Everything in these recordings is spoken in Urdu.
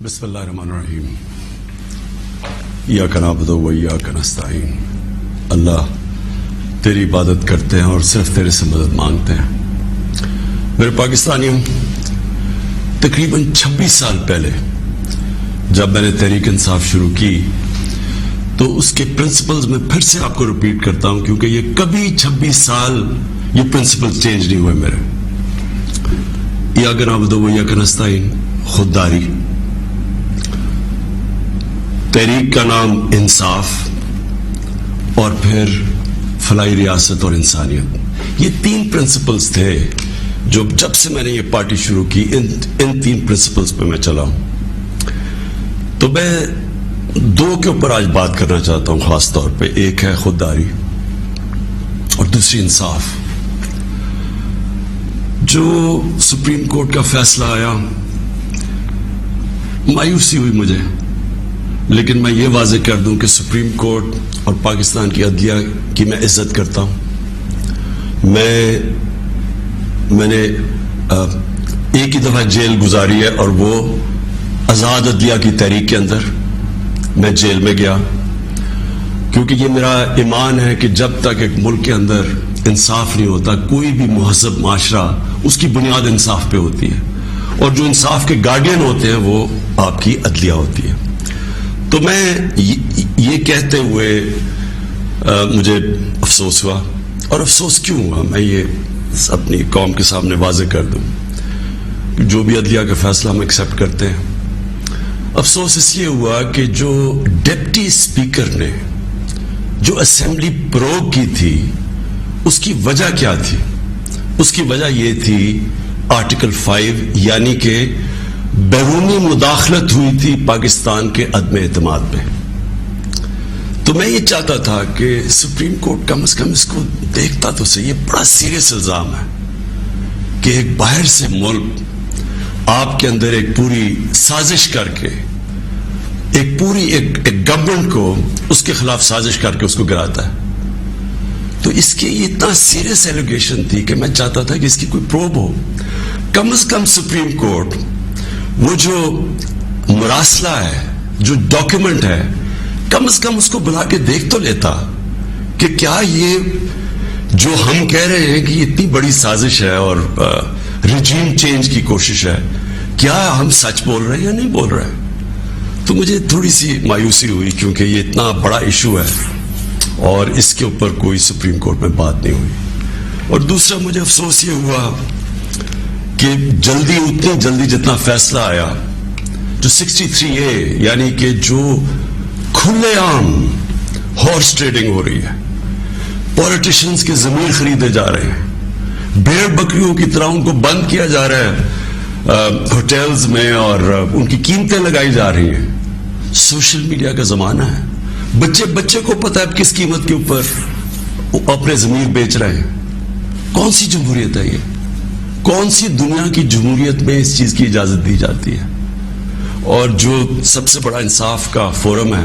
بسم اللہ الرحمن الرحیم ایاک نعبد و ایاک نستعین. اللہ تیری عبادت کرتے ہیں اور صرف تیرے سے مدد مانگتے ہیں. میرے پاکستانیوں، تقریباً 26 سال پہلے جب میں نے تحریک انصاف شروع کی تو اس کے پرنسپلز میں پھر سے آپ کو ریپیٹ کرتا ہوں کیونکہ یہ کبھی 26 سال یہ پرنسپل چینج نہیں ہوئے میرے. ایاک نعبد و ایاک نستعین، خودداری. تحریک کا نام انصاف، اور پھر فلاحی ریاست اور انسانیت. یہ 3 پرنسپلز تھے جو جب سے میں نے یہ پارٹی شروع کی ان 3 پرنسپلز پہ میں چلا ہوں. تو میں 2 کے اوپر آج بات کرنا چاہتا ہوں خاص طور پہ. ایک ہے خودداری اور دوسری انصاف. جو سپریم کورٹ کا فیصلہ آیا، مایوسی ہوئی مجھے، لیکن میں یہ واضح کر دوں کہ سپریم کورٹ اور پاکستان کی عدلیہ کی میں عزت کرتا ہوں. میں نے ایک ہی دفعہ جیل گزاری ہے اور وہ آزاد عدلیہ کی تحریک کے اندر میں جیل میں گیا، کیونکہ یہ میرا ایمان ہے کہ جب تک ایک ملک کے اندر انصاف نہیں ہوتا، کوئی بھی مہذب معاشرہ اس کی بنیاد انصاف پہ ہوتی ہے، اور جو انصاف کے گارڈین ہوتے ہیں وہ آپ کی عدلیہ ہوتی ہے. تو میں یہ کہتے ہوئے مجھے افسوس ہوا. اور افسوس کیوں ہوا میں یہ اپنی قوم کے سامنے واضح کر دوں. جو بھی عدلیہ کا فیصلہ ہم ایکسیپٹ کرتے ہیں، افسوس اس لیے ہوا کہ جو ڈپٹی اسپیکر نے جو اسمبلی پروگ کی تھی اس کی وجہ کیا تھی؟ اس کی وجہ یہ تھی آرٹیکل 5، یعنی کہ بیرونی مداخلت ہوئی تھی پاکستان کے عدم اعتماد میں. تو میں یہ چاہتا تھا کہ سپریم کورٹ کم از کم اس کو دیکھتا تو صحیح. یہ بڑا سیریس الزام ہے کہ ایک باہر سے ملک آپ کے اندر ایک پوری سازش کر کے ایک گورنمنٹ کو اس کے خلاف سازش کر کے اس کو گراتا ہے. تو اس کی یہ اتنا سیریس ایلیگیشن تھی کہ میں چاہتا تھا کہ اس کی کوئی پروب ہو. کم از کم سپریم کورٹ وہ جو مراسلہ ہے، جو ڈاکیومنٹ ہے، کم از کم اس کو بلا کے دیکھ تو لیتا کہ کیا یہ جو ہم کہہ رہے ہیں کہ یہ اتنی بڑی سازش ہے اور ریجیم چینج کی کوشش ہے، کیا ہم سچ بول رہے ہیں یا نہیں بول رہے ہیں. تو مجھے تھوڑی سی مایوسی ہوئی کیونکہ یہ اتنا بڑا ایشو ہے اور اس کے اوپر کوئی سپریم کورٹ میں بات نہیں ہوئی. اور دوسرا مجھے افسوس یہ ہوا کہ اتنی جلدی جتنا فیصلہ آیا، جو 63A یعنی کہ جو کھلے عام ہارس ٹریڈنگ ہو رہی ہے، پولیٹیشنز کے زمین خریدے جا رہے ہیں، بھیڑ بکریوں کی طرح ان کو بند کیا جا رہا ہے ہوٹلز میں اور ان کی قیمتیں لگائی جا رہی ہیں. سوشل میڈیا کا زمانہ ہے، بچے کو پتا ہے کس قیمت کے اوپر اپنے زمین بیچ رہے ہیں. کون سی جمہوریت ہے یہ؟ کون سی دنیا کی جمہوریت میں اس چیز کی اجازت دی جاتی ہے؟ اور جو سب سے بڑا انصاف کا فورم ہے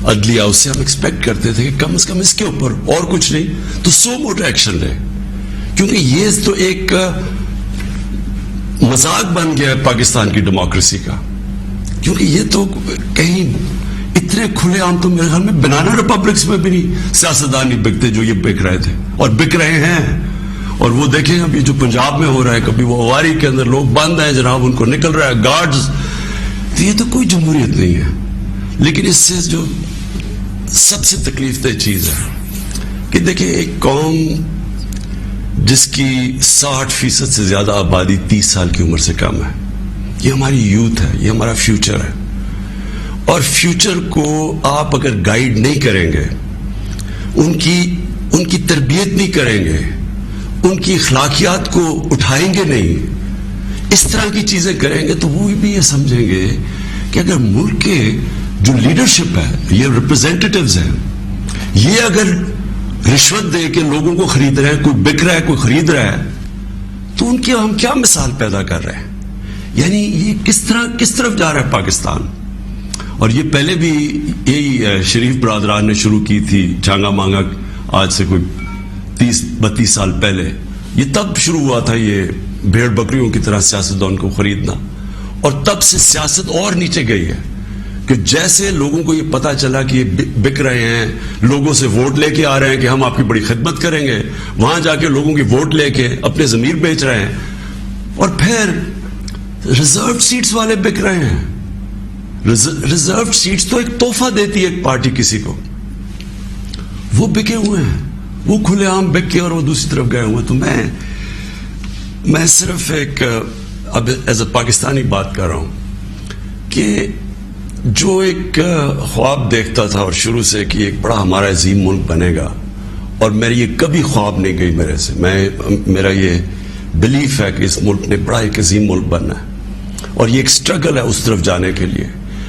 عدلیہ، اس سے ہم ایکسپیکٹ کرتے تھے کہ کم از کم اس کے اوپر اور کچھ نہیں تو سو موٹا ایکشن لے، کیونکہ یہ تو ایک مذاق بن گیا ہے پاکستان کی ڈیموکریسی کا. کیونکہ یہ تو کہیں اتنے کھلے عام تو میرے خیال میں بنانا ریپبلکس میں بھی نہیں سیاستدان نہیں بکتے جو یہ بک رہے تھے اور بک رہے ہیں. اور وہ دیکھیں ابھی جو پنجاب میں ہو رہا ہے، کبھی وہ اواری کے اندر لوگ بند ہیں جناب، ان کو نکل رہا ہے گارڈز. تو یہ تو کوئی جمہوریت نہیں ہے. لیکن اس سے جو سب سے تکلیف دہ چیز ہے کہ دیکھیں ایک قوم جس کی 60% سے زیادہ آبادی 30 سال کی عمر سے کم ہے، یہ ہماری یوتھ ہے، یہ ہمارا فیوچر ہے. اور فیوچر کو آپ اگر گائیڈ نہیں کریں گے، ان کی تربیت نہیں کریں گے، ان کی اخلاقیات کو اٹھائیں گے نہیں، اس طرح کی چیزیں کریں گے، تو وہ بھی یہ سمجھیں گے کہ اگر ملک کے جو لیڈرشپ ہے، یہ ریپرزینٹیٹیوز ہیں، یہ اگر رشوت دے کے لوگوں کو خرید رہے ہیں، کوئی بک رہا ہے کوئی خرید رہا ہے، تو ان کی ہم کیا مثال پیدا کر رہے ہیں؟ یعنی یہ کس طرف جا رہا ہے پاکستان. اور یہ پہلے بھی یہی شریف برادران نے شروع کی تھی چانگا مانگا، آج سے کوئی 30-32 سال پہلے. یہ تب شروع ہوا تھا یہ بھیڑ بکریوں کی طرح سیاستدان کو خریدنا. اور تب سے سیاست اور نیچے گئی ہے کہ جیسے لوگوں کو یہ پتا چلا کہ یہ بک رہے ہیں, لوگوں سے ووٹ لے کے آ رہے ہیں کہ ہم آپ کی بڑی خدمت کریں گے, وہاں جا کے لوگوں کی ووٹ لے کے اپنے ضمیر بیچ رہے ہیں, اور پھر ریزرو سیٹس والے بک رہے ہیں. ریزرو سیٹس تو ایک تحفہ دیتی ہے ایک پارٹی کسی کو, وہ بکے ہوئے ہیں, وہ کھلے عام بک کے اور وہ دوسری طرف گئے ہوئے. تو میں صرف ایک اب ایز اے پاکستانی بات کر رہا ہوں کہ جو ایک خواب دیکھتا تھا اور شروع سے کہ ایک بڑا ہمارا عظیم ملک بنے گا, اور میری یہ کبھی خواب نہیں گئی میرے سے, میرا یہ بلیف ہے کہ اس ملک نے بڑا ایک عظیم ملک بننا ہے, اور یہ ایک سٹرگل ہے اس طرف جانے کے لیے.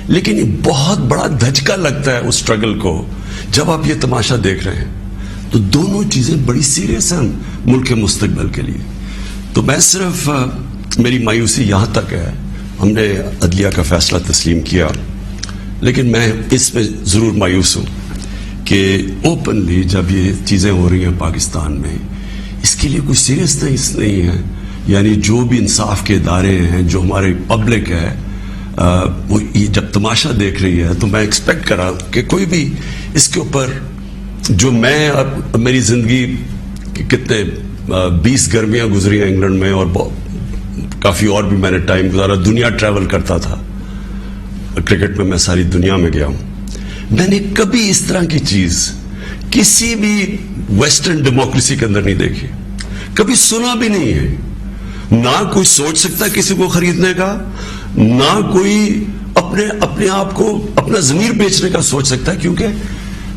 لیکن یہ بہت بڑا دھچکا لگتا ہے اس سٹرگل کو جب آپ یہ تماشا دیکھ رہے ہیں. تو دونوں چیزیں بڑی سیریس ہیں ملک کے مستقبل کے لیے. تو میں صرف میری مایوسی یہاں تک ہے, ہم نے عدلیہ کا فیصلہ تسلیم کیا, لیکن میں اس میں ضرور مایوس ہوں کہ اوپنلی جب یہ چیزیں ہو رہی ہیں پاکستان میں, اس کے لیے کوئی سیریسنس نہیں ہے. یعنی جو بھی انصاف کے ادارے ہیں, جو ہمارے پبلک ہے, وہ جب تماشا دیکھ رہی ہے, تو میں ایکسپیکٹ کرا کہ کوئی بھی اس کے اوپر, جو میں میری زندگی کتنے 20 گرمیاں گزری ہیں انگلینڈ میں, اور کافی اور بھی میں نے ٹائم گزارا, دنیا ٹریول کرتا تھا, کرکٹ میں میں ساری دنیا میں گیا ہوں. میں نے کبھی اس طرح کی چیز کسی بھی ویسٹرن ڈیموکریسی کے اندر نہیں دیکھی, کبھی سنا بھی نہیں ہے. نہ کوئی سوچ سکتا کسی کو خریدنے کا, نہ کوئی اپنے آپ کو اپنا ضمیر بیچنے کا سوچ سکتا ہے, کیونکہ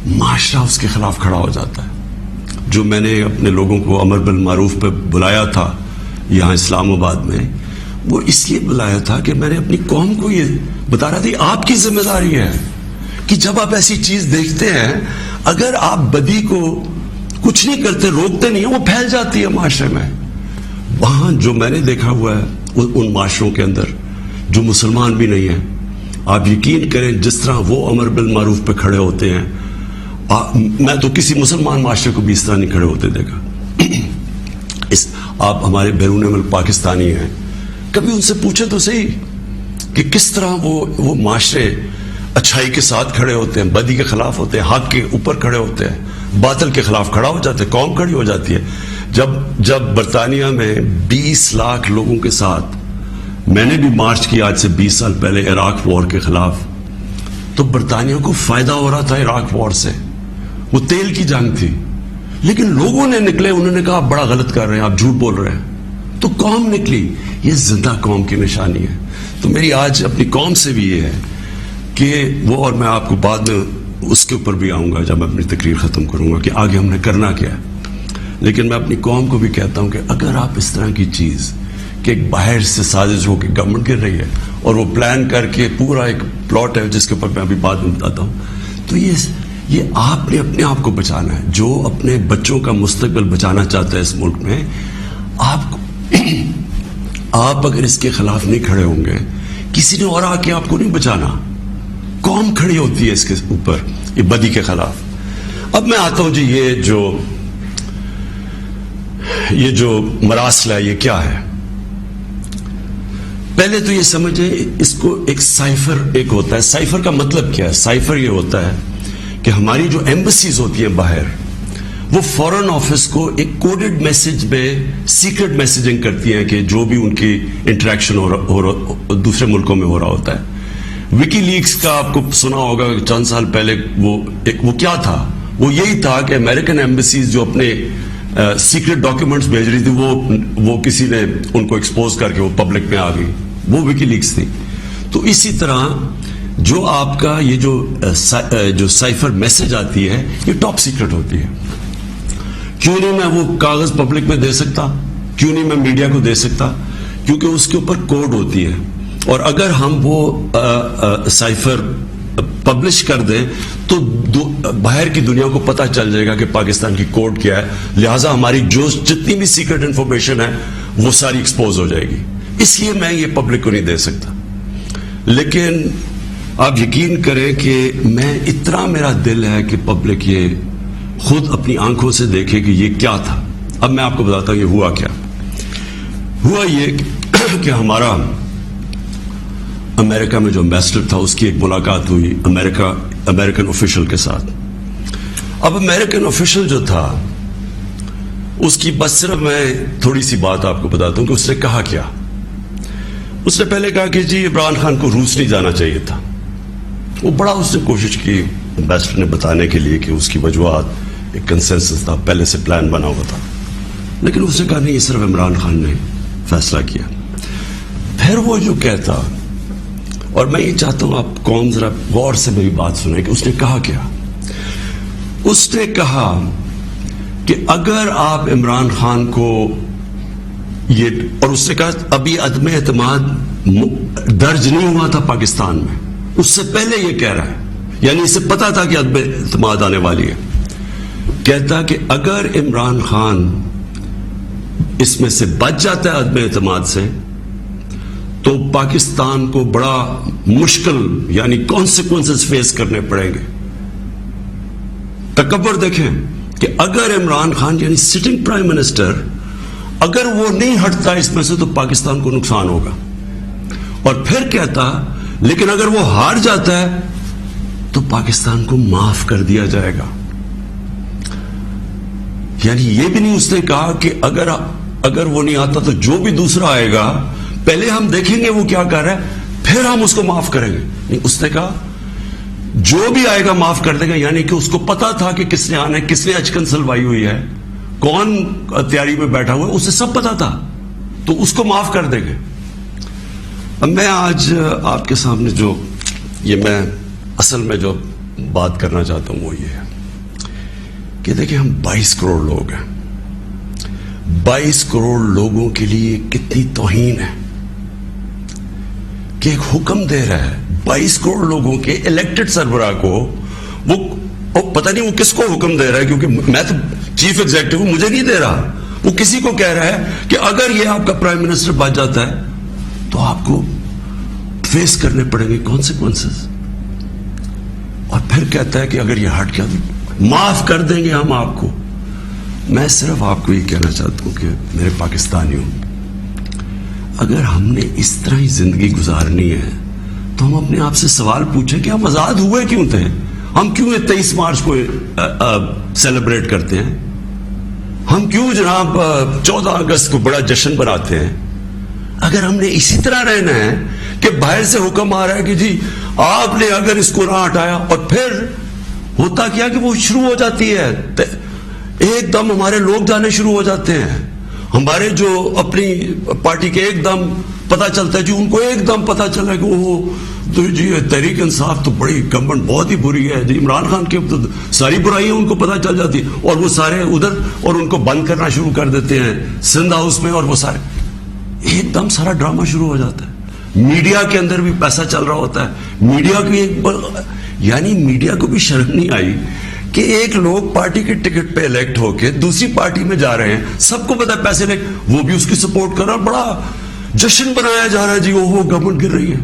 معاشرہ اس کے خلاف کھڑا ہو جاتا ہے. جو میں نے اپنے لوگوں کو امر بالمعروف پہ بلایا تھا یہاں اسلام آباد میں, وہ اس لیے بلایا تھا کہ میں نے اپنی قوم کو یہ بتا رہا تھا آپ کی ذمہ داری ہے کہ جب آپ ایسی چیز دیکھتے ہیں, اگر آپ بدی کو کچھ نہیں کرتے, روکتے نہیں ہیں, وہ پھیل جاتی ہے معاشرے میں. وہاں جو میں نے دیکھا ہوا ہے ان معاشروں کے اندر جو مسلمان بھی نہیں ہیں, آپ یقین کریں جس طرح وہ امر بالمعروف پہ کھڑے ہوتے ہیں, میں تو کسی مسلمان معاشرے کو بھی اس طرح نہیں کھڑے ہوتے دیکھا. آپ ہمارے بیرون ملک پاکستانی ہیں, کبھی ان سے پوچھے تو صحیح کہ کس طرح وہ معاشرے اچھائی کے ساتھ کھڑے ہوتے ہیں, بدی کے خلاف ہوتے ہیں, حق کے اوپر کھڑے ہوتے ہیں, باطل کے خلاف کھڑا ہو جاتے ہیں, قوم کھڑی ہو جاتی ہے. جب برطانیہ میں 20 لاکھ لوگوں کے ساتھ میں نے بھی مارچ کی آج سے 20 سال پہلے عراق وار کے خلاف, تو برطانیہ کو فائدہ ہو رہا تھا عراق وار سے, وہ تیل کی جنگ تھی, لیکن لوگوں نے نکلے, انہوں نے کہا آپ بڑا غلط کر رہے ہیں, آپ جھوٹ بول رہے ہیں, تو قوم نکلی. یہ زندہ قوم کی نشانی ہے. تو میری آج اپنی قوم سے بھی یہ ہے کہ وہ, اور میں آپ کو بعد میں اس کے اوپر بھی آؤں گا جب میں اپنی تقریر ختم کروں گا کہ آگے ہم نے کرنا کیا ہے, لیکن میں اپنی قوم کو بھی کہتا ہوں کہ اگر آپ اس طرح کی چیز کہ ایک باہر سے سازش ہو کے گورنمنٹ گر رہی ہے اور وہ پلان کر کے پورا ایک پلاٹ ہے جس کے اوپر میں ابھی بعد میں بتاتا ہوں, تو یہ آپ نے اپنے آپ کو بچانا ہے. جو اپنے بچوں کا مستقبل بچانا چاہتا ہے اس ملک میں, آپ اگر اس کے خلاف نہیں کھڑے ہوں گے, کسی نے اور آ کے آپ کو نہیں بچانا, قوم کھڑی ہوتی ہے اس کے اوپر, یہ بدی کے خلاف. اب میں آتا ہوں جی, یہ جو مراسل ہے یہ کیا ہے. پہلے تو یہ سمجھیں اس کو ایک سائفر ایک ہوتا ہے. سائفر کا مطلب کیا ہے؟ سائفر یہ ہوتا ہے کہ ہماری جو ایمبسیز ہوتی ہیں باہر, وہ فورن آفس کو ایک کوڈڈ میسج میں سیکرٹ میسیجنگ کرتی ہیں کہ جو بھی ان کی انٹریکشن دوسرے ملکوں میں ہو رہا ہوتا ہے. وکی لیکس کا آپ کو سنا ہوگا چند سال پہلے, وہ کیا تھا؟ وہ یہی تھا کہ امریکن ایمبسیز جو اپنے سیکرٹ ڈاکیومنٹس بھیج رہی تھی, وہ کسی نے ان کو ایکسپوز کر کے وہ پبلک میں آ گئی, وہ وکی لیکس تھی. تو اسی طرح جو آپ کا یہ جو سائفر میسج آتی ہے یہ ٹاپ سیکرٹ ہوتی ہے. کیوں نہیں میں وہ کاغذ پبلک میں دے سکتا, کیوں نہیں میں میڈیا کو دے سکتا؟ کیونکہ اس کے اوپر کوڈ ہوتی ہے, اور اگر ہم وہ سائفر پبلش کر دیں تو باہر کی دنیا کو پتہ چل جائے گا کہ پاکستان کی کوڈ کیا ہے, لہٰذا ہماری جتنی بھی سیکرٹ انفارمیشن ہے وہ ساری ایکسپوز ہو جائے گی. اس لیے میں یہ پبلک کو نہیں دے سکتا. لیکن آپ یقین کریں کہ میں اتنا میرا دل ہے کہ پبلک یہ خود اپنی آنکھوں سے دیکھے کہ یہ کیا تھا. اب میں آپ کو بتاتا ہوں یہ ہوا کیا. ہوا یہ کہ امریکہ میں جو امبیسڈر تھا اس کی ایک ملاقات ہوئی امریکن آفیشل کے ساتھ. اب امریکن آفیشل جو تھا اس کی بس صرف میں تھوڑی سی بات آپ کو بتاتا ہوں کہ اس نے کہا کیا. اس نے پہلے کہا کہ جی عمران خان کو روس نہیں جانا چاہیے تھا. وہ بڑا اس نے کوشش کی امبیسڈر نے بتانے کے لیے کہ اس کی وجوہات ایک کنسنسس تھا, پہلے سے پلان بنا ہوا تھا, لیکن اس نے کہا نہیں, یہ صرف عمران خان نے فیصلہ کیا. پھر وہ جو کہتا, اور میں یہ چاہتا ہوں آپ قوم ذرا غور سے میری بات سنیں کہ اس نے کہا کیا. اس نے کہا کہ اگر آپ عمران خان کو یہ, اور اس نے کہا ابھی عدم اعتماد درج نہیں ہوا تھا پاکستان میں, اس سے پہلے یہ کہہ رہا ہے, یعنی اسے پتا تھا کہ عدم اعتماد آنے والی ہے. کہتا کہ اگر عمران خان اس میں سے بچ جاتا ہے عدم اعتماد سے تو پاکستان کو بڑا مشکل یعنی کانسیکوینسز فیس کرنے پڑیں گے. تکبر دیکھیں کہ اگر عمران خان یعنی سٹنگ پرائم منسٹر اگر وہ نہیں ہٹتا اس میں سے تو پاکستان کو نقصان ہوگا. اور پھر کہتا لیکن اگر وہ ہار جاتا ہے تو پاکستان کو معاف کر دیا جائے گا. یعنی یہ بھی نہیں اس نے کہا کہ اگر وہ نہیں آتا تو جو بھی دوسرا آئے گا پہلے ہم دیکھیں گے وہ کیا کر رہا ہے پھر ہم اس کو معاف کریں گے. نہیں, اس نے کہا جو بھی آئے گا معاف کر دے گا. یعنی کہ اس کو پتا تھا کہ کس نے آنا ہے, کس نے اچکن سلوائی ہوئی ہے, کون تیاری میں بیٹھا ہوا ہے, اسے سب پتا تھا, تو اس کو معاف کر دیں گے. اب میں آج آپ کے سامنے جو یہ میں اصل میں جو بات کرنا چاہتا ہوں وہ یہ ہے کہ دیکھیں ہم 22 کروڑ لوگ ہیں. 22 کروڑ لوگوں کے لیے کتنی توہین ہے کہ ایک حکم دے رہا ہے 22 کروڑ لوگوں کے الیکٹڈ سربراہ کو, وہ پتہ نہیں وہ کس کو حکم دے رہا ہے, کیونکہ میں تو چیف ایگزیکٹو ہوں, مجھے نہیں دے رہا, وہ کسی کو کہہ رہا ہے کہ اگر یہ آپ کا پرائم منسٹر بچ جاتا ہے تو آپ کو فیس کرنے پڑیں گے کانسیکوینسز. اور پھر کہتا ہے کہ اگر یہ ہٹ گیا تو معاف کر دیں گے ہم آپ کو. میں صرف آپ کو یہ کہنا چاہتا ہوں کہ میرے پاکستانیوں, اگر ہم نے اس طرح ہی زندگی گزارنی ہے تو ہم اپنے آپ سے سوال پوچھیں کہ ہم آزاد ہوئے کیوں تھے, ہم کیوں 23 مارچ کو سیلیبریٹ کرتے ہیں, ہم کیوں جناب 14 اگست کو بڑا جشن بناتے ہیں. اگر ہم نے اسی طرح رہنا ہے کہ باہر سے حکم آ رہا ہے کہ جی آپ نے اگر اس کو نہ ہٹایا, اور پھر ہوتا کیا کہ وہ شروع ہو جاتی ہے, ایک دم ہمارے لوگ جانے شروع ہو جاتے ہیں, ہمارے جو اپنی پارٹی کے ایک دم پتا چلتا ہے جی ان کو ایک دم پتا چلا کہ وہ تو جی تحریک انصاف تو بڑی گورنمنٹ بہت ہی بری ہے, جی عمران خان کی تو ساری برائیاں ان کو پتا چل جاتی, اور وہ سارے ادھر اور ان کو بند کرنا شروع کر دیتے ہیں سندھ ہاؤس میں, اور وہ سارے ایک دم سارا ڈرامہ شروع ہو جاتا ہے. میڈیا کے اندر بھی پیسہ چل رہا ہوتا ہے, میڈیا کی یعنی میڈیا کو بھی شرم نہیں آئی کہ ایک لوگ پارٹی کے ٹکٹ پہ الیکٹ ہو کے دوسری پارٹی میں جا رہے ہیں, سب کو پتا ہے پیسے لے, وہ بھی اس کی سپورٹ کر رہا, بڑا جشن بنایا جا رہا ہے جی وہ گورنمنٹ گر رہی ہے,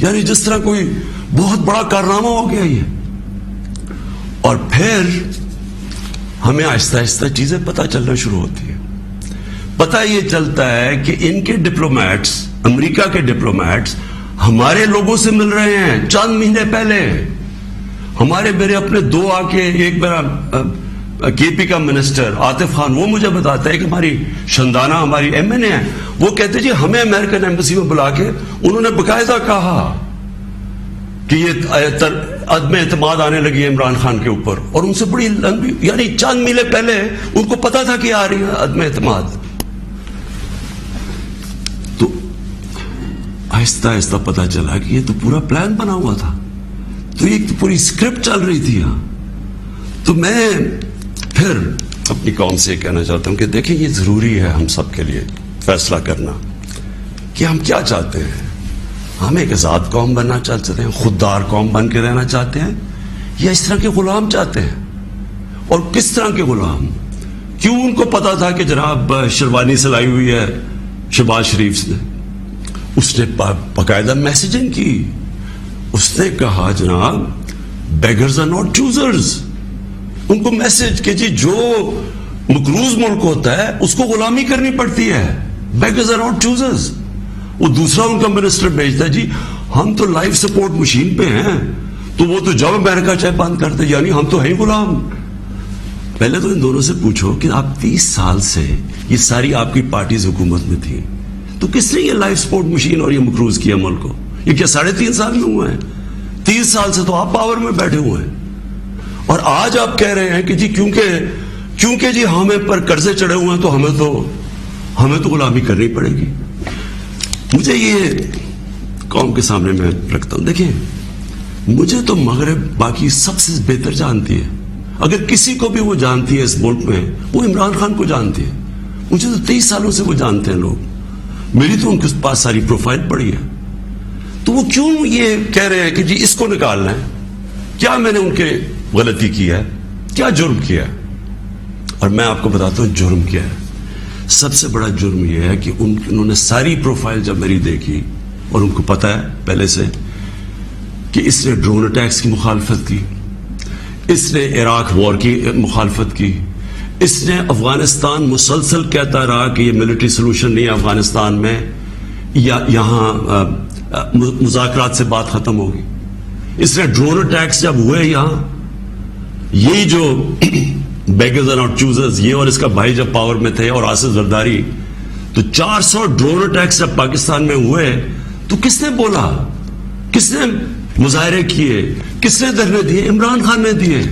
یعنی جس طرح کوئی بہت بڑا کارنامہ ہو گیا یہ. اور پھر ہمیں آہستہ آہستہ چیزیں پتہ چلنا شروع ہوتی ہیں. پتہ یہ چلتا ہے کہ ان کے ڈپلومیٹس, امریکہ کے ڈپلومیٹس ہمارے لوگوں سے مل رہے ہیں. چند مہینے پہلے ہمارے میرے اپنے 2 آ کے, ایک میرا کے پی کا منسٹر عاطف خان, وہ مجھے بتاتا ہے کہ ہماری شندانہ ہماری ایم این اے ہے, وہ کہتے جی ہمیں امریکن ایمبیسی میں بلا کے انہوں نے باقاعدہ کہا کہ یہ عدم اعتماد آنے لگی ہے عمران خان کے اوپر, اور ان سے بڑی لمبی یعنی چند مہینے پہلے ان کو پتا تھا کہ آ رہی ہے عدم اعتماد. تو آہستہ آہستہ پتا چلا کہ یہ تو پورا پلان بنا ہوا تھا, تو یہ تو پوری اسکرپٹ چل رہی تھی یہاں. تو میں پھر اپنی قوم سے کہنا چاہتا ہوں کہ دیکھیں یہ ضروری ہے ہم سب کے لیے فیصلہ کرنا کہ ہم کیا چاہتے ہیں. ہم ایک آزاد قوم بننا چاہتے ہیں, خوددار قوم بن کے رہنا چاہتے ہیں, یا اس طرح کے غلام چاہتے ہیں. اور کس طرح کے غلام, کیوں ان کو پتا تھا کہ جناب شیروانی سلائی ہوئی ہے شہباز شریف نے, اس نے باقاعدہ میسیجنگ کی, اس نے کہا جناب بیگرز آر ناٹ چوزرز, ان کو میسج کہ جی جو مقروض ملک ہوتا ہے اس کو غلامی کرنی پڑتی ہے, بیگرز آر ناٹ چوزرز. وہ دوسرا ان کا منسٹر بھیجتا ہے جی ہم تو لائف سپورٹ مشین پہ ہیں, تو وہ تو جب امریکہ چاہے بند کرتے, یعنی ہم تو ہیں غلام. پہلے تو ان دونوں سے پوچھو کہ آپ 30 سال سے یہ ساری آپ کی پارٹیز حکومت میں تھی, تو کس نے یہ لائف سپورٹ مشین اور یہ مقروض کیا ملک کو؟ یہ کیا 3.5 سال میں ہوا ہے؟ 30 سال سے تو آپ پاور میں بیٹھے ہوئے ہیں, اور آج آپ کہہ رہے ہیں کہ جی کیونکہ جی ہمیں پر قرضے چڑھے ہوئے ہیں تو ہمیں تو غلامی کرنی پڑے گی. مجھے یہ قوم کے سامنے میں رکھتا ہوں, دیکھیں مجھے تو مغرب باقی سب سے بہتر جانتی ہے. اگر کسی کو بھی وہ جانتی ہے اس ملک میں, وہ عمران خان کو جانتی ہے. مجھے تو 23 سالوں سے وہ جانتے ہیں لوگ, میری تو ان کے پاس ساری پروفائل پڑی ہے. تو وہ کیوں یہ کہہ رہے ہیں کہ جی اس کو نکالنا ہے؟ کیا میں نے ان کے غلطی کی ہے؟ کیا جرم کیا ہے؟ اور میں آپ کو بتاتا ہوں جرم کیا ہے. سب سے بڑا جرم یہ ہے کہ انہوں نے ساری پروفائل جب میری دیکھی, اور ان کو پتا ہے پہلے سے کہ اس نے ڈرون اٹیکس کی مخالفت کی, اس نے عراق وار کی مخالفت کی, اس نے افغانستان مسلسل کہتا رہا کہ یہ ملٹری سلوشن نہیں ہے افغانستان میں, یا یہاں مذاکرات سے بات ختم ہوگی. اس نے ڈرون اٹیکس جب ہوئے یہاں, یہی جو بیگرز اینڈ ناٹ چوزرز, یہ اور اس کا بھائی جب پاور میں تھے, اور آصف زرداری, تو 400 ڈرون اٹیکس جب پاکستان میں ہوئے تو کس نے بولا, کس نے مظاہرے کیے, کس نے دھرنے دیے؟ عمران خان نے دیے.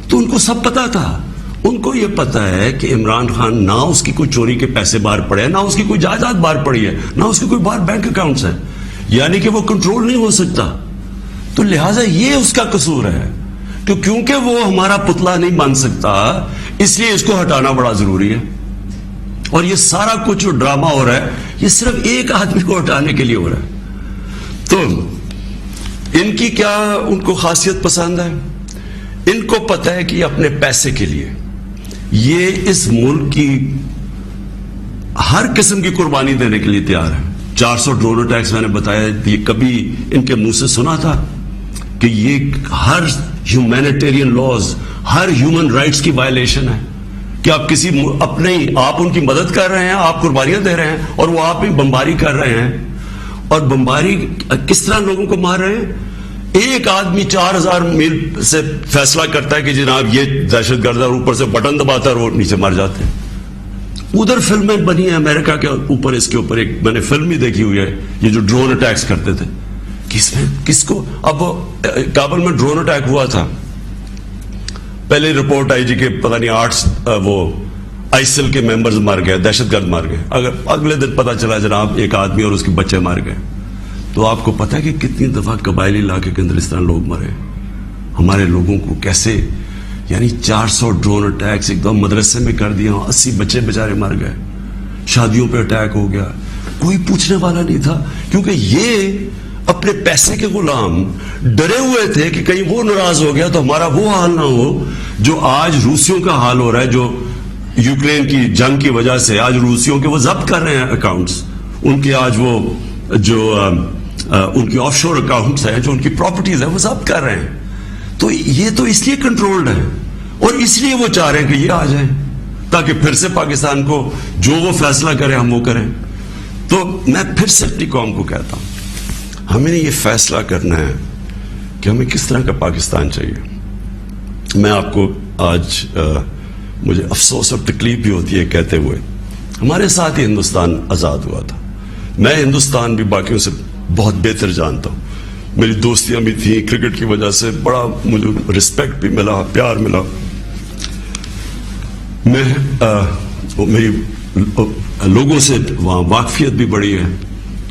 تو ان کو سب پتا تھا. ان کو یہ پتا ہے کہ عمران خان نہ اس کی کوئی چوری کے پیسے باہر پڑے ہیں, نہ اس کی کوئی جائیداد باہر پڑی ہے, نہ اس کی کوئی باہر بینک اکاؤنٹس ہیں, یعنی کہ وہ کنٹرول نہیں ہو سکتا. تو لہٰذا یہ اس کا قصور ہے کہ کیونکہ وہ ہمارا پتلا نہیں بن سکتا, اس لیے اس کو ہٹانا بڑا ضروری ہے. اور یہ سارا کچھ جو ڈرامہ ہو رہا ہے یہ صرف ایک آدمی کو ہٹانے کے لیے ہو رہا ہے. تو ان کی کیا ان کو خاصیت پسند ہے؟ ان کو پتہ ہے کہ اپنے پیسے کے لیے یہ اس ملک کی ہر قسم کی قربانی دینے کے لیے تیار ہے. 400 ڈرون اٹیکس میں نے بتایا, یہ کبھی ان کے منہ سے سنا تھا کہ یہ ہر ہیومینیٹیرین لاز, ہر ہیومن رائٹس کی وائلیشن ہے کہ آپ کسی آپ ان کی مدد کر رہے ہیں, آپ قربانیاں دے رہے ہیں, اور وہ آپ بھی بمباری کر رہے ہیں. اور بمباری کس طرح لوگوں کو مار رہے ہیں؟ ایک آدمی 4000 میل سے فیصلہ کرتا ہے کہ جناب یہ دہشت گرد ہے, اوپر سے بٹن دباتا ہے اور وہ نیچے مر جاتے ہیں. ادھر فلمیں بنی ہیں امریکہ کے اوپر, اس کے اوپر ایک میں نے فلم بھی دیکھی ہوئی ہے, یہ جو ڈرون اٹیکس کرتے تھے. کس کو اب کابل میں ڈرون اٹیک ہوا تھا, پہلے رپورٹ آئی جی کہ پتہ نہیں 8 وہ آئسل کے ممبرز مر گئے, دہشت گرد مر گئے. اگر اگلے دن پتہ چلا جناب ایک آدمی اور اس کے بچے مر گئے. تو آپ کو پتہ ہے کہ کتنی دفعہ قبائلی علاقے کے اندر اس طرح لوگ مرے, ہمارے لوگوں کو کیسے, یعنی 400 ڈرون اٹیکس ایک دم مدرسے میں کر دیا, 80 بچے بیچارے مر گئے, شادیوں پہ اٹیک ہو گیا, کوئی پوچھنے والا نہیں تھا, کیونکہ یہ اپنے پیسے کے غلام ڈرے ہوئے تھے کہ کہیں وہ ناراض ہو گیا تو ہمارا وہ حال نہ ہو جو آج روسیوں کا حال ہو رہا ہے, جو یوکرین کی جنگ کی وجہ سے آج روسیوں کے وہ ضبط کر رہے ہیں اکاؤنٹس, ان کے آج وہ جو ان کی آف شور اکاؤنٹس ہیں, جو ان کی پراپرٹیز ہیں وہ ضبط کر رہے ہیں. تو یہ تو اس لیے کنٹرولڈ ہے, اور اس لیے وہ چاہ رہے ہیں کہ یہ آ جائیں تاکہ پھر سے پاکستان کو جو وہ فیصلہ کریں ہم وہ کریں. تو میں پھر سے اپنی قوم کو کہتا ہوں, ہمیں یہ فیصلہ کرنا ہے کہ ہمیں کس طرح کا پاکستان چاہیے. میں آپ کو آج مجھے افسوس اور تکلیف بھی ہوتی ہے کہتے ہوئے, ہمارے ساتھ ہی ہندوستان آزاد ہوا تھا. میں ہندوستان بھی باقیوں سے بہت بہتر جانتا ہوں, میری دوستیاں بھی تھیں, کرکٹ کی وجہ سے بڑا مجھے رسپیکٹ بھی ملا, پیار ملا. میری لوگوں سے وہاں واقفیت بھی بڑی ہے.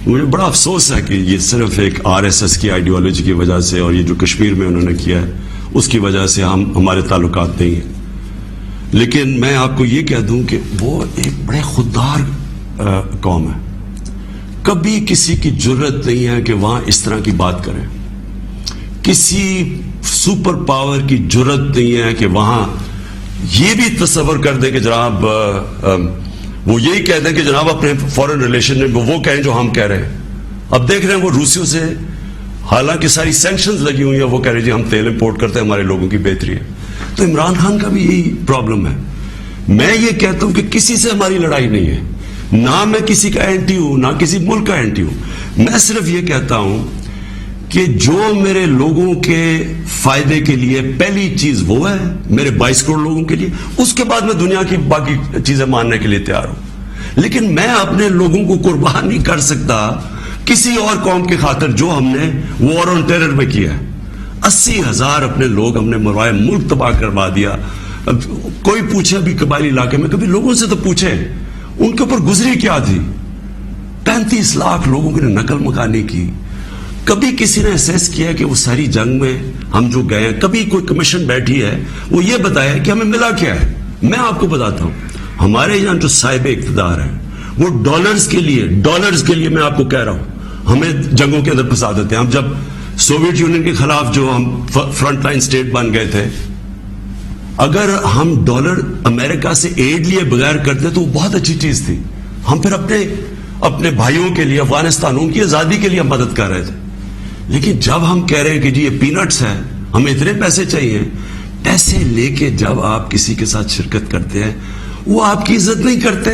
مجھے بڑا افسوس ہے کہ یہ صرف ایک RSS کی آئیڈیالوجی کی وجہ سے, اور یہ جو کشمیر میں انہوں نے کیا ہے اس کی وجہ سے ہمارے تعلقات نہیں ہیں. لیکن میں آپ کو یہ کہہ دوں کہ وہ ایک بڑے خوددار قوم ہے. کبھی کسی کی جرت نہیں ہے کہ وہاں اس طرح کی بات کریں. کسی سپر پاور کی جرت نہیں ہے کہ وہاں یہ بھی تصور کر دے کہ جناب وہ یہی کہہ دیں کہ جناب اپنے فورن ریلیشن میں وہ کہیں جو ہم کہہ رہے ہیں. اب دیکھ رہے ہیں وہ روسیوں سے حالانکہ ساری سینکشنز لگی ہوئی ہیں, وہ کہہ رہے ہیں جی ہم تیل امپورٹ کرتے ہیں, ہمارے لوگوں کی بہتری ہے. تو عمران خان کا بھی یہی پرابلم ہے. میں یہ کہتا ہوں کہ کسی سے ہماری لڑائی نہیں ہے, نہ میں کسی کا اینٹی ہوں نہ کسی ملک کا اینٹی ہوں. میں صرف یہ کہتا ہوں کہ جو میرے لوگوں کے فائدے کے لیے پہلی چیز وہ ہے میرے 22 کروڑ لوگوں کے لیے, اس کے بعد میں دنیا کی باقی چیزیں ماننے کے لیے تیار ہوں. لیکن میں اپنے لوگوں کو قربان نہیں کر سکتا کسی اور قوم کی خاطر جو ہم نے وار آن ٹیرر میں کیا ہے. 80,000 اپنے لوگ ہم نے مروائے, ملک تباہ کروا دیا. کوئی پوچھے ابھی قبائلی علاقے میں, کبھی لوگوں سے تو پوچھے ان کے اوپر گزری کیا تھی. 35 لاکھ لوگوں کی نقل مکانی کی. کبھی کسی نے اسیس کیا کہ وہ ساری جنگ میں ہم جو گئے ہیں, کبھی کوئی کمیشن بیٹھی ہے وہ یہ بتایا کہ ہمیں ملا کیا ہے. میں آپ کو بتاتا ہوں, ہمارے یہاں جو صاحب اقتدار ہے وہ ڈالرز کے لیے میں آپ کو کہہ رہا ہوں ہمیں جنگوں کے اندر پھنسا دیتے ہیں. ہم جب سوویت یونین کے خلاف جو ہم فرنٹ لائن سٹیٹ بن گئے تھے, اگر ہم ڈالر امریکہ سے ایڈ لیے بغیر کرتے تو وہ بہت اچھی چیز تھی. ہم پھر اپنے بھائیوں کے لیے, افغانستانوں کی آزادی کے لیے مدد کر رہے تھے. لیکن جب ہم کہہ رہے ہیں کہ جی یہ پینٹس ہے, ہمیں اتنے پیسے چاہیے, پیسے لے کے جب آپ کسی کے ساتھ شرکت کرتے ہیں وہ آپ کی عزت نہیں کرتے.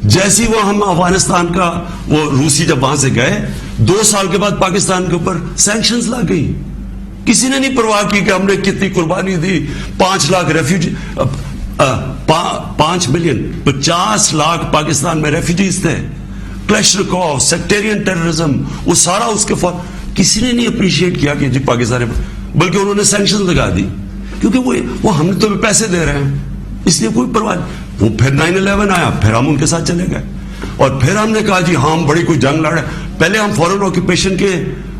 جیسی وہ ہم افغانستان کا وہ روسی جب وہاں سے گئے 2 سال کے بعد پاکستان کے اوپر سینکشنز لگ گئی. کسی نے نہیں پرواہ کی کہ ہم نے کتنی قربانی دی. 5 لاکھ ریفیوجی, 5 ملین 50 لاکھ پاکستان میں ریفیوجیز تھے. کلیشنکوف, سیکٹیرین ٹیررزم, وہ سارا اس کے کسی نے نہیں اپریشیٹ کیا کہ جی پاکستان, بلکہ انہوں نے سینکشن لگا دی کیونکہ وہ ہم نے تو پیسے دے رہے ہیں اس لیے کوئی پرواہ نہیں. وہ پھر 9/11 آیا, پھر ہم ان کے ساتھ چلے گئے اور پھر ہم نے کہا جی ہاں ہم بڑی کوئی جنگ لڑ رہے ہیں. پہلے ہم فورن آکوپیشن کے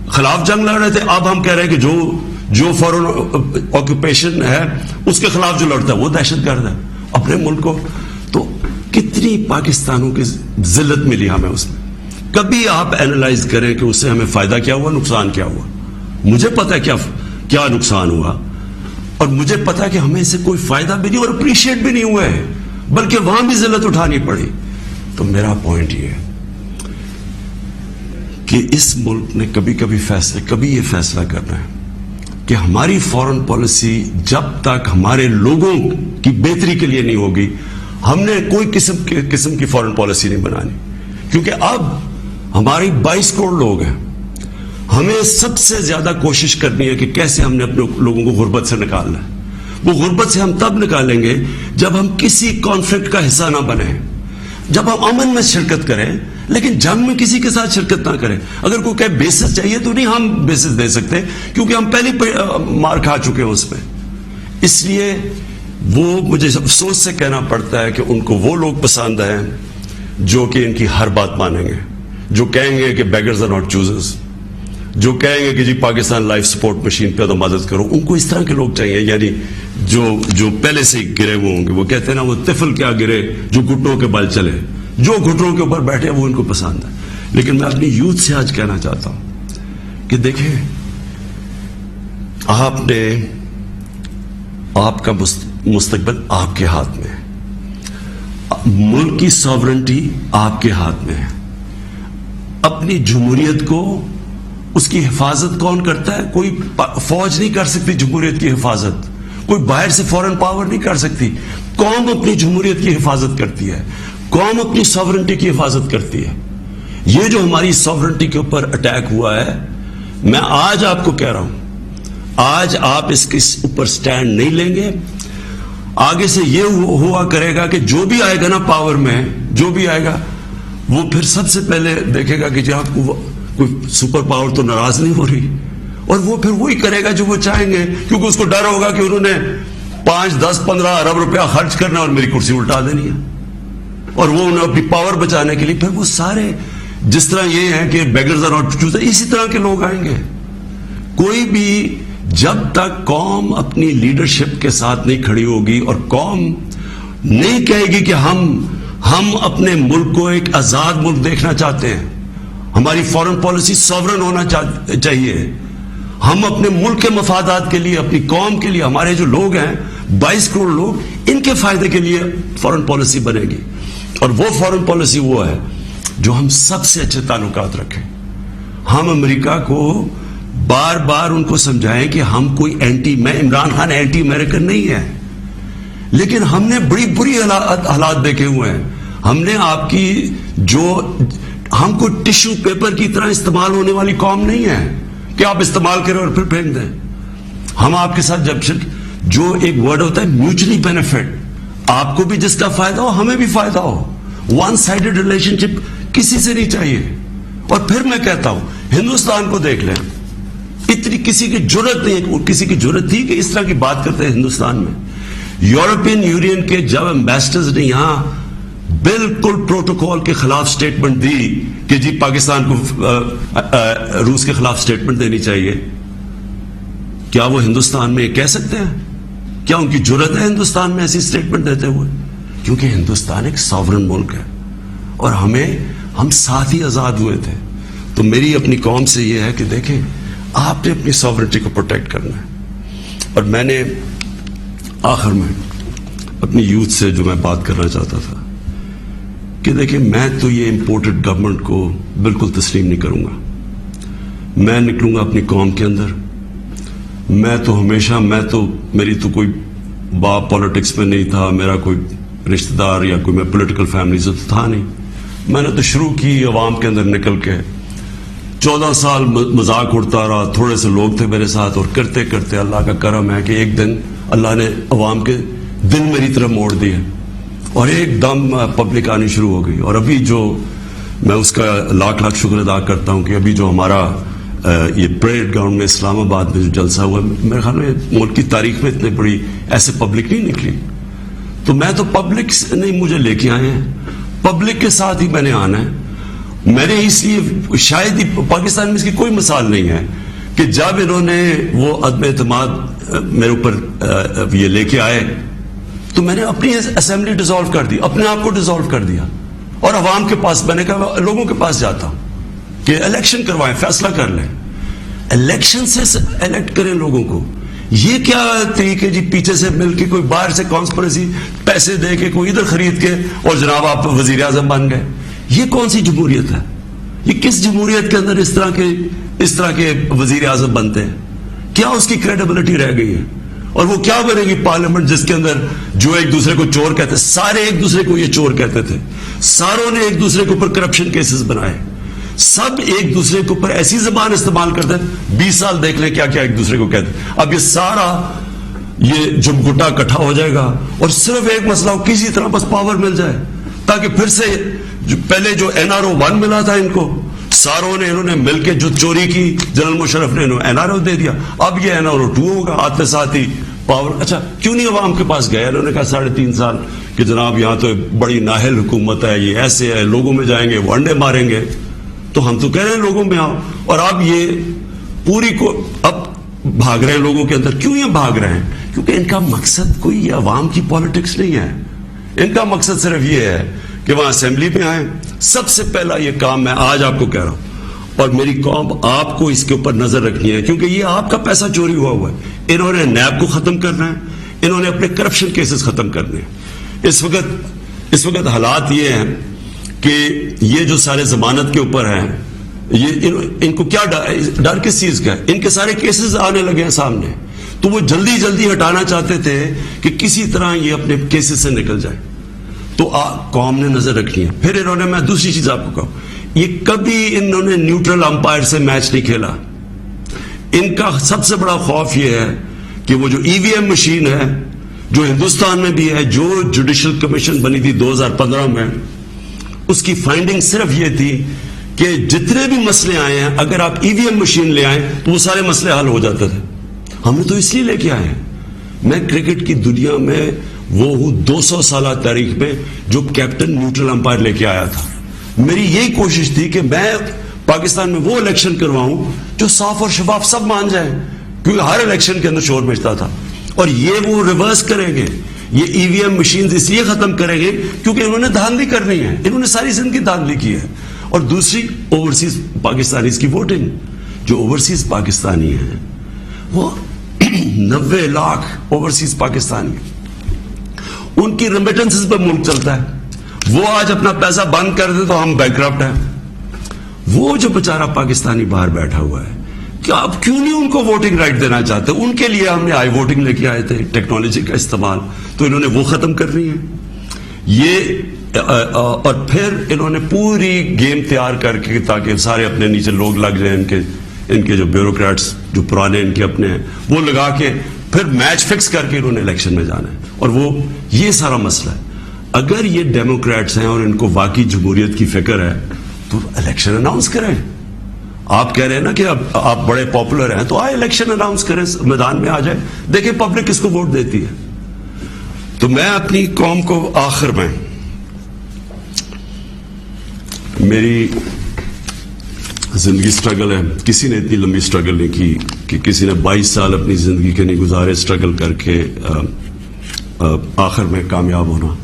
خلاف جنگ لڑ رہے تھے, اب ہم کہہ رہے ہیں کہ جو فورن آکوپیشن ہے اس کے خلاف جو لڑتا ہے وہ دہشت گرد ہے اپنے ملک کو. تو کتنی پاکستانوں کی ذلت ملی ہمیں اس میں. کبھی آپ اینالائز کریں کہ اس سے ہمیں فائدہ کیا ہوا, نقصان کیا ہوا. مجھے پتا ہے کیا نقصان ہوا, اور مجھے پتا ہے کہ ہمیں اس سے کوئی فائدہ بھی نہیں اور اپریشیٹ بھی نہیں ہوئے, بلکہ وہاں بھی ذلت اٹھانی پڑی. تو میرا پوائنٹ یہ ہے کہ اس ملک نے کبھی یہ فیصلہ کرنا ہے کہ ہماری فورن پالیسی جب تک ہمارے لوگوں کی بہتری کے لیے نہیں ہوگی, ہم نے کوئی قسم کی فورن پالیسی نہیں بنانی. کیونکہ اب ہماری 22 کروڑ لوگ ہیں, ہمیں سب سے زیادہ کوشش کرنی ہے کہ کیسے ہم نے اپنے لوگوں کو غربت سے نکالنا ہے. وہ غربت سے ہم تب نکالیں گے جب ہم کسی کانفلکٹ کا حصہ نہ بنیں, جب ہم امن میں شرکت کریں لیکن جنگ میں کسی کے ساتھ شرکت نہ کریں. اگر کوئی کہے بیسس چاہیے تو نہیں, ہم بیسس دے سکتے کیونکہ ہم پہلے مار کھا چکے ہیں اس پہ. اس لیے وہ مجھے افسوس سے کہنا پڑتا ہے کہ ان کو وہ لوگ پسند ہیں جو کہ ان کی ہر بات مانیں گے, جو کہیں گے کہ بیگرز آر ناٹ چوزرز, جو کہیں گے کہ جی پاکستان لائف سپورٹ مشین پہ تو مدد کرو. ان کو اس طرح کے لوگ چاہیے, یعنی جو پہلے سے گرے ہوئے ہوں گے. وہ کہتے ہیں نا وہ طفل کیا گرے جو گھٹنوں کے بل چلے, جو گھٹنوں کے اوپر بیٹھے وہ ان کو پسند ہے. لیکن میں اپنی یوتھ سے آج کہنا چاہتا ہوں کہ دیکھیں, آپ کا مستقبل آپ کے ہاتھ میں ہے, ملک کی ساورنٹی آپ کے ہاتھ میں ہے. اپنی جمہوریت کو, اس کی حفاظت کون کرتا ہے؟ کوئی فوج نہیں کر سکتی جمہوریت کی حفاظت, کوئی باہر سے فورن پاور نہیں کر سکتی. قوم اپنی جمہوریت کی حفاظت کرتی ہے, قوم اپنی ساورنٹی کی حفاظت کرتی ہے. یہ جو ہماری ساورنٹی کے اوپر اٹیک ہوا ہے, میں آج آپ کو کہہ رہا ہوں, آج آپ اس کے اوپر سٹینڈ نہیں لیں گے, آگے سے یہ ہوا کرے گا کہ جو بھی آئے گا نا پاور میں, جو بھی آئے گا وہ پھر سب سے پہلے دیکھے گا کہ جی آپ کو کوئی سپر پاور تو ناراض نہیں ہو رہی, اور وہ پھر وہی کرے گا جو وہ چاہیں گے, کیونکہ اس کو ڈر ہوگا کہ انہوں نے 5, 10, 15 ارب روپیہ خرچ کرنا اور میری کرسی الٹا دینی ہے. اور وہ انہیں اپنی پاور بچانے کے لیے پھر وہ سارے, جس طرح یہ ہے کہ بیگرز آر ناٹ چوزرز, اسی طرح کے لوگ آئیں گے. کوئی بھی جب تک قوم اپنی لیڈرشپ کے ساتھ نہیں کھڑی ہوگی اور قوم نہیں کہے گی کہ ہم اپنے ملک کو ایک آزاد ملک دیکھنا چاہتے ہیں, ہماری فورن پالیسی ساورن ہونا چاہیے, ہم اپنے ملک کے مفادات کے لیے, اپنی قوم کے لیے, ہمارے جو لوگ ہیں 22 کروڑ لوگ, ان کے فائدے کے لیے فورن پالیسی بنے گی. اور وہ فورن پالیسی وہ ہے جو ہم سب سے اچھے تعلقات رکھیں. ہم امریکہ کو بار بار ان کو سمجھائیں کہ ہم کوئی میں عمران خان اینٹی امریکن نہیں ہے, لیکن ہم نے بڑی بری حالات دیکھے ہوئے ہیں. ہم نے آپ کی ہم کو ٹشو پیپر کی طرح استعمال ہونے والی قوم نہیں ہے کہ آپ استعمال کریں اور پھر پھینک دیں. ہم آپ کے ساتھ جو ایک ورڈ ہوتا ہے میوچلی بینیفٹ، آپ کو بھی جس کا فائدہ ہو ہمیں بھی فائدہ ہو. ون سائیڈڈ ریلیشن شپ کسی سے نہیں چاہیے. اور پھر میں کہتا ہوں ہندوستان کو دیکھ لیں، اتنی کسی کی جرت نہیں، کسی کی جرت تھی کہ اس طرح کی بات کرتے ہیں ہندوستان میں. یورپین یونین کے جب ایمبیسڈرز نے یہاں بالکل پروٹوکول کے خلاف سٹیٹمنٹ دی کہ جی پاکستان کو روس کے خلاف سٹیٹمنٹ دینی چاہیے، کیا وہ ہندوستان میں کہہ سکتے ہیں؟ کیا ان کی جرت ہے ہندوستان میں ایسی سٹیٹمنٹ دیتے ہوئے؟ کیونکہ ہندوستان ایک ساورن ملک ہے اور ہم ساتھ ہی آزاد ہوئے تھے. تو میری اپنی قوم سے یہ ہے کہ دیکھیں آپ نے اپنی ساورنٹی کو پروٹیکٹ کرنا ہے. اور میں نے آخر میں اپنی یوتھ سے جو میں بات کرنا چاہتا تھا کہ دیکھیں میں تو یہ امپورٹڈ گورنمنٹ کو بالکل تسلیم نہیں کروں گا. میں نکلوں گا اپنی قوم کے اندر. میں تو میری تو کوئی باپ پالیٹکس میں نہیں تھا، میرا کوئی رشتہ دار یا کوئی میں پولیٹیکل فیملی سے تو تھا نہیں. میں نے تو شروع کی عوام کے اندر نکل کے 14 سال مذاق اڑتا رہا. تھوڑے سے لوگ تھے میرے ساتھ اور کرتے کرتے اللہ کا کرم ہے کہ ایک دن اللہ نے عوام کے دل میری طرف موڑ دیے اور ایک دم پبلک آنی شروع ہو گئی. اور ابھی جو میں اس کا لاکھ لاکھ شکر ادا کرتا ہوں کہ ابھی جو ہمارا یہ پریڈ گراؤنڈ میں اسلام آباد میں جو جلسہ ہوا، میرے خیال میں ملک کی تاریخ میں اتنی بڑی ایسے پبلک نہیں نکلی. تو میں تو پبلک نے مجھے لے کے آئے ہیں، پبلک کے ساتھ ہی میں نے آنا ہے. میں نے اس لیے شاید ہی پاکستان میں اس کی کوئی مثال نہیں ہے کہ جب انہوں نے وہ عدم اعتماد میرے اوپر یہ لے کے آئے تو میں نے اپنی اسمبلی ڈیزالو کر دی، اپنے آپ کو ڈیزالو کر دیا اور عوام کے پاس میں نے کہا لوگوں کے پاس جاتا ہوں کہ الیکشن کروائیں، فیصلہ کر لیں، الیکشن سے الیکٹ کریں لوگوں کو. یہ کیا طریقے جی پیچھے سے مل کے کوئی باہر سے کانسپریسی پیسے دے کے کوئی ادھر خرید کے اور جناب آپ وزیر اعظم بن گئے؟ یہ کون سی جمہوریت ہے؟ یہ کس جمہوریت کے اندر اس طرح کے وزیر اعظم بنتے ہیں؟ کیا اس کی کریڈیبلٹی رہ گئی ہے؟ اور وہ کیا بنے گی پارلیمنٹ جس کے اندر جو ایک دوسرے کو چور کہتے، سارے ایک دوسرے کو یہ چور کہتے تھے، ساروں نے ایک دوسرے کے اوپر کرپشن کیسز بنائے، سب ایک دوسرے کے اوپر ایسی زبان استعمال کرتے ہیں. 20 سال دیکھ لیں کیا کیا ایک دوسرے کو کہتے ہیں. اب یہ سارا یہ جمگٹا اکٹھا ہو جائے گا اور صرف ایک مسئلہ ہو، کسی طرح بس پاور مل جائے تاکہ پھر سے پہلے جو NRO 1 ملا تھا ان کو ساروں نے انہوں نے مل کے جو چوری کی جنرل مشرف نے انہوں NRO دے دیا. اب یہ NRO 2 ہوگا، آتے ساتھ ہی پاور. اچھا کیوں نہیں عوام کے پاس گئے؟ انہوں نے کہا 3.5 سال کہ جناب یہاں تو بڑی نااہل حکومت ہے، یہ ایسے ہے، لوگوں میں جائیں گے وہ انڈے ماریں گے. تو ہم تو کہہ رہے ہیں لوگوں میں آؤ، اور اب یہ پوری کو اب بھاگ رہے ہیں لوگوں کے اندر. کیوں یہ بھاگ رہے ہیں؟ کیونکہ ان کا مقصد کوئی عوام کی پالیٹکس نہیں ہے. ان کا مقصد صرف یہ ہے کہ وہاں اسمبلی میں آئیں. سب سے پہلا یہ کام میں آج آپ کو کہہ رہا ہوں اور میری قوم آپ کو اس کے اوپر نظر رکھنی ہے کیونکہ یہ آپ کا پیسہ چوری ہوا ہے. انہوں نے نیب کو ختم کرنا ہے، انہوں نے اپنے کرپشن کیسز ختم کرنے ہیں. اس وقت حالات یہ ہیں کہ یہ جو سارے ضمانت کے اوپر ہیں، یہ ان کو کیا ڈر کس چیز کا ہے؟ ان کے سارے کیسز آنے لگے ہیں سامنے، تو وہ جلدی ہٹانا چاہتے تھے کہ کسی طرح یہ اپنے کیسز سے نکل جائے. تو قوم نے نظر رکھنی ہے. پھر انہوں نے، میں دوسری چیز آپ کو کہوں، یہ کبھی انہوں نے نیوٹرل امپائر سے میچ نہیں کھیلا. ان کا سب سے بڑا خوف یہ ہے کہ وہ جو EVM مشین ہے جو ہندوستان میں بھی ہے، جو جوڈیشل کمیشن بنی تھی 2015 میں، اس کی فائنڈنگ صرف یہ تھی کہ جتنے بھی مسئلے آئے ہیں اگر آپ EVM مشین لے آئیں تو وہ سارے مسئلے حل ہو جاتے تھے. ہم نے تو اس لیے لے کے آئے ہیں. میں کرکٹ کی دنیا میں وہ ہوں 200 سالہ تاریخ میں جو کیپٹن نیوٹرل امپائر لے کے آیا تھا. میری یہی کوشش تھی کہ میں پاکستان میں وہ الیکشن کرواؤں جو صاف اور شفاف سب مان جائیں، کیونکہ ہر الیکشن کے اندر شور مچتا تھا. اور یہ وہ ریورس کریں گے، یہ EVM مشینز اس لیے ختم کریں گے کیونکہ انہوں نے دھاندلی کرنی ہے. انہوں نے ساری زندگی دھاندلی کی ہے. اور دوسری اوورسیز پاکستانیز کی ووٹنگ. جو اوورسیز پاکستانی ہیں وہ 90 لاکھ اوورسیز پاکستانی، ان کی ریمیٹنسز پہ ملک چلتا ہے. وہ آج اپنا پیسہ بند کر دے تو ہم بینکرپٹ ہیں. وہ جو بیچارہ پاکستانی باہر بیٹھا ہوا ہے، کہ آپ کیوں نہیں ان کو ووٹنگ رائٹ دینا چاہتے؟ ان کے لیے ہم نے آئی ووٹنگ لے کے آئے تھے، ٹیکنالوجی کا استعمال، تو انہوں نے وہ ختم کرنی ہے. یہ اور پھر انہوں نے پوری گیم تیار کر کے تاکہ سارے اپنے نیچے لوگ لگ جائیں ان کے جو بیوروکریٹس جو پرانے ان کے اپنے ہیں وہ لگا کے پھر میچ فکس کر کے انہوں نے الیکشن میں جانا ہے. اور وہ یہ سارا مسئلہ ہے. اگر یہ ڈیموکریٹس ہیں اور ان کو واقعی جمہوریت کی فکر ہے تو الیکشن اناؤنس کریں. آپ کہہ رہے ہیں نا کہ اب آپ بڑے پاپولر ہیں تو آئے الیکشن اناؤنس کریں, میدان میں آ جائیں, دیکھیں پبلک کس کو ووٹ دیتی ہے. تو میں اپنی قوم کو آخر میں, میری زندگی سٹرگل ہے, کسی نے اتنی لمبی سٹرگل نہیں کی کہ کسی نے 22 سال اپنی زندگی کے نہیں گزارے سٹرگل کر کے آخر میں کامیاب ہونا.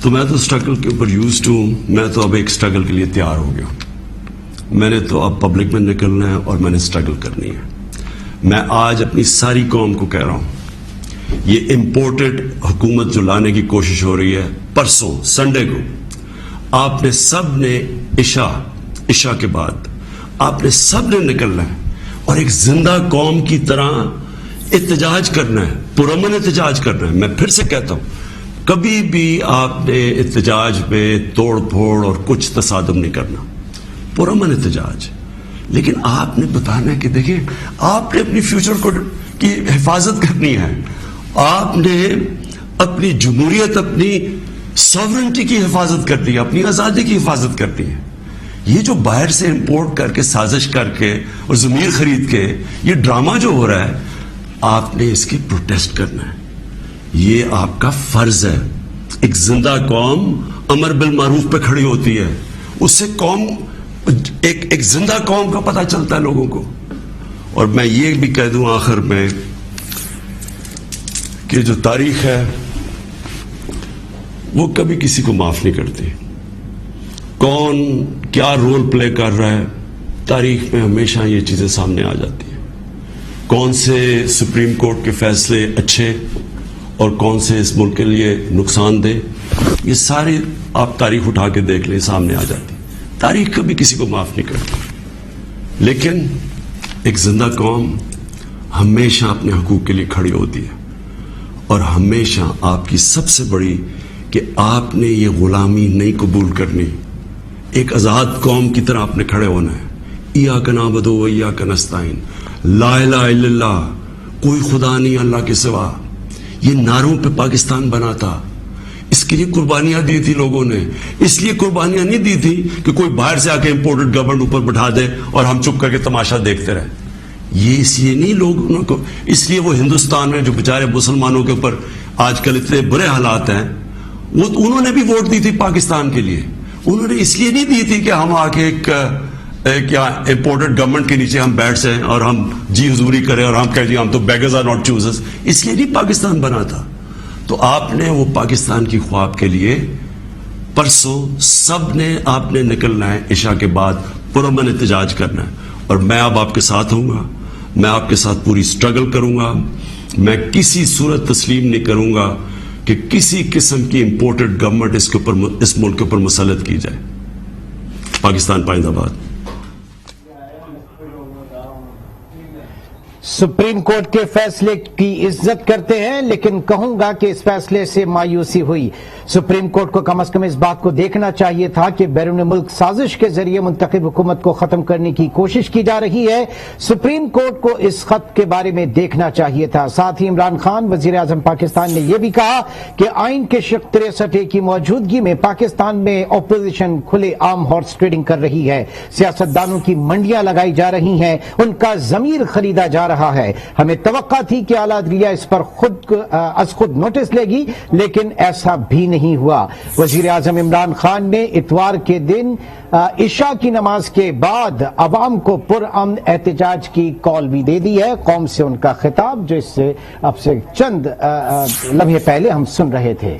تو میں تو سٹرگل کے اوپر یوزڈ ہوں. میں تو اب ایک سٹرگل کے لیے تیار ہو گیا. میں نے تو اب پبلک میں نکلنا ہے اور میں نے سٹرگل کرنی ہے. میں آج اپنی ساری قوم کو کہہ رہا ہوں, یہ امپورٹڈ حکومت جو لانے کی کوشش ہو رہی ہے, پرسوں سنڈے کو آپ نے سب نے عشاء کے بعد آپ نے سب نے نکلنا ہے اور ایک زندہ قوم کی طرح احتجاج کرنا ہے, پرامن احتجاج کرنا ہے. میں پھر سے کہتا ہوں, کبھی بھی آپ نے احتجاج میں توڑ پھوڑ اور کچھ تصادم نہیں کرنا, پرامن احتجاج. لیکن آپ نے بتانا ہے کہ دیکھیں آپ نے اپنی فیوچر کو کی حفاظت کرنی ہے, آپ نے اپنی جمہوریت اپنی ساورنٹی کی حفاظت کرنی ہے, اپنی آزادی کی حفاظت کرنی ہے. یہ جو باہر سے امپورٹ کر کے سازش کر کے اور ضمیر خرید کے یہ ڈرامہ جو ہو رہا ہے, آپ نے اس کی پروٹیسٹ کرنا ہے. یہ آپ کا فرض ہے. ایک زندہ قوم امر بالمعروف پہ کھڑی ہوتی ہے, اس سے قوم ایک زندہ قوم کا پتہ چلتا ہے لوگوں کو. اور میں یہ بھی کہہ دوں آخر میں کہ جو تاریخ ہے وہ کبھی کسی کو معاف نہیں کرتی. کون کیا رول پلے کر رہا ہے, تاریخ میں ہمیشہ یہ چیزیں سامنے آ جاتی ہیں. کون سے سپریم کورٹ کے فیصلے اچھے اور کون سے اس ملک کے لیے نقصان دہ, یہ ساری آپ تاریخ اٹھا کے دیکھ لیں, سامنے آ جاتی. تاریخ کبھی کسی کو معاف نہیں کرتی. لیکن ایک زندہ قوم ہمیشہ اپنے حقوق کے لیے کھڑی ہوتی ہے. اور ہمیشہ آپ کی سب سے بڑی کہ آپ نے یہ غلامی نہیں قبول کرنی, ایک آزاد قوم کی طرح آپ نے کھڑے ہونا ہے. ایاک نعبد و ایاک نستعین, لا الہ الا اللہ, کوئی خدا نہیں اللہ کے سوا. یہ نعروں پہ پاکستان بنا تھا, اس کے لیے قربانیاں دی تھی لوگوں نے. اس لیے قربانیاں نہیں دی تھی کہ کوئی باہر سے آ کے امپورٹڈ گورنمنٹ اوپر بٹھا دے اور ہم چپ کر کے تماشا دیکھتے رہے. یہ اس لیے نہیں لوگوں کو, اس لیے وہ ہندوستان میں جو بیچارے مسلمانوں کے اوپر آج کل اتنے برے حالات ہیں, وہ انہوں نے بھی ووٹ دی تھی پاکستان کے لیے. انہوں نے اس لیے نہیں دی تھی کہ ہم آ کے ایک امپورٹڈ گورنمنٹ کے نیچے ہم بیٹھ جائیں اور ہم جی حضوری کریں اور ہم کہیں جی ہم تو بیگرز آر ناٹ چوزرز. اس لیے نہیں پاکستان بنا تھا. تو آپ نے وہ پاکستان کی خواب کے لیے پرسوں سب نے آپ نے نکلنا ہے, عشاء کے بعد پرامن احتجاج کرنا ہے. اور میں اب آپ کے ساتھ ہوں گا, میں آپ کے ساتھ پوری سٹرگل کروں گا. میں کسی صورت تسلیم نہیں کروں گا کہ کسی قسم کی امپورٹڈ گورنمنٹ اس ملک کے اوپر مسلط کی جائے. پاکستان پائندہ باد. سپریم کورٹ کے فیصلے کی عزت کرتے ہیں, لیکن کہوں گا کہ اس فیصلے سے مایوسی ہوئی. سپریم کورٹ کو کم از کم اس بات کو دیکھنا چاہیے تھا کہ بیرون ملک سازش کے ذریعے منتخب حکومت کو ختم کرنے کی کوشش کی جا رہی ہے. سپریم کورٹ کو اس خط کے بارے میں دیکھنا چاہیے تھا. ساتھ ہی عمران خان وزیر اعظم پاکستان نے یہ بھی کہا کہ آئین کے شق 63 کی موجودگی میں پاکستان میں اپوزیشن کھلے عام ہارس ٹریڈنگ کر رہی ہے, سیاستدانوں کی منڈیاں لگائی جا رہی ہیں, ان کا ضمیر خریدا جا رہا ہے. ہمیں توقع تھی کہ اعلیٰ عدلیہ اس پر خود نوٹس لے گی, لیکن ایسا بھی نہیں ہوا. وزیر اعظم عمران خان نے اتوار کے دن عشاء کی نماز کے بعد عوام کو پرامن احتجاج کی کال بھی دے دی ہے. قوم سے ان کا خطاب جو اس سے اب سے چند لمحے پہلے ہم سن رہے تھے.